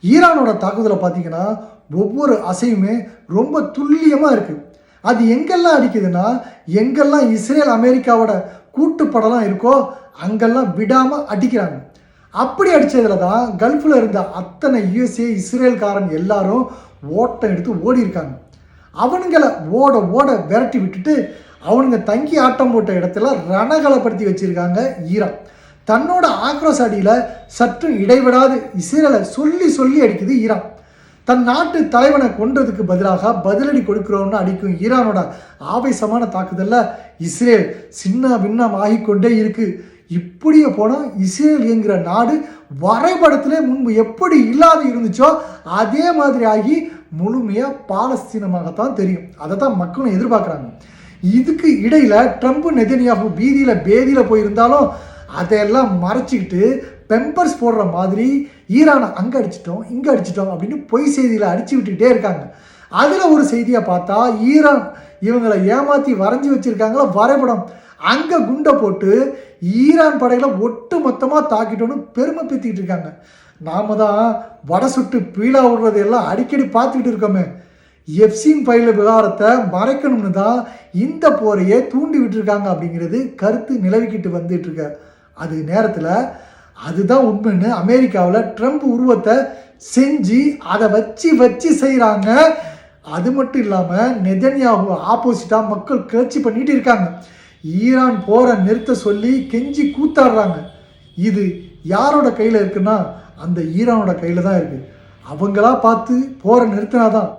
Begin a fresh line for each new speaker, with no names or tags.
ஈரானோட தாக்குதலை பார்த்தீங்கன்னா ஒவ்வொரு அசையுமே ரொம்ப துல்லியமாக இருக்குது. அது எங்கெல்லாம் அடிக்குதுன்னா, எங்கெல்லாம் இஸ்ரேல் அமெரிக்காவோட கூட்டுப்படலாம் இருக்கோ அங்கெல்லாம் விடாமல் அடிக்கிறாங்க. அப்படி அடித்ததுல தான் கல்ஃபில் இருந்த அத்தனை யுஎஸ்ஏ இஸ்ரேல்காரன் எல்லாரும் ஓட்டம் எடுத்து ஓடி இருக்காங்க. அவனுங்களை ஓட ஓட விரட்டி விட்டுட்டு அவனுங்க தங்கி ஆட்டம் போட்ட இடத்துல ரணகலப்படுத்தி வச்சிருக்காங்க ஈரான். தன்னோட ஆக்ரோஷ அடியில் சற்றும் இடைவிடாது இஸ்ரேலை சொல்லி சொல்லி அடிக்குது ஈரான். தன் நாட்டு தலைவனை கொன்றதுக்கு பதிலாக பதிலடி கொடுக்கிறோன்னு அடிக்கும் ஈரானோட ஆவேசமான தாக்குதலில் இஸ்ரேல் சின்ன பின்னம் ஆகிக்கொண்டே இருக்கு. இப்படியே போனால் இஸ்ரேல் என்கிற நாடு வரைபடத்திலே முன்பு எப்படி இல்லாத இருந்துச்சோ அதே மாதிரி ஆகி முழுமையாக பாலஸ்தீனமாகத்தான் தெரியும். அதை தான் மக்களும் எதிர்பார்க்குறாங்க. இதுக்கு இடையில் ட்ரம்ப் நெதன்யாஹூ பேதியில் போயிருந்தாலும் அதையெல்லாம் மறைச்சிக்கிட்டு பெம்பர்ஸ் போடுற மாதிரி ஈரானை அங்கே அடிச்சிட்டோம் இங்கே அடிச்சிட்டோம் அப்படின்னு பொய் செய்தியில் அடிச்சு விட்டுக்கிட்டே இருக்காங்க. அதில் ஒரு செய்தியை பார்த்தா ஈரான் இவங்களை ஏமாற்றி வரைஞ்சி வச்சுருக்காங்களா வரைபடம், அங்கே குண்டை போட்டு ஈரான் படைகளை ஒட்டு மொத்தமாக தாக்கிட்டோன்னு பெருமை பேத்திக்கிட்டு இருக்காங்க. நாம தான் வடை சுட்டு பீழா விடுறது எல்லாம் அடிக்கடி பார்த்துக்கிட்டு இருக்கோமே. எப்சின் ஃபைல் விவகாரத்தை மறைக்கணும்னு தான் இந்த போரையே தூண்டி விட்டுருக்காங்க அப்படிங்கிறது கருத்து நிலவிக்கிட்டு வந்துட்டு இருக்க அது நேரத்தில் அதுதான் உண்மைன்னு அமெரிக்காவில் ட்ரம்ப் உருவத்தை செஞ்சு அதை வச்சு செய்கிறாங்க. அது மட்டும் இல்லாமல் நெதன்யாஹூ ஆப்போசிட்டாக மக்கள் கிளர்ச்சி பண்ணிட்டு இருக்காங்க. ஈரான் போரை நிறுத்த சொல்லி கெஞ்சி கூத்தாடுறாங்க. இது யாரோட கையில் இருக்குன்னா அந்த ஈரானோட கையில் தான் இருக்குது. அவங்களா பார்த்து போரை நிறுத்தினாதான்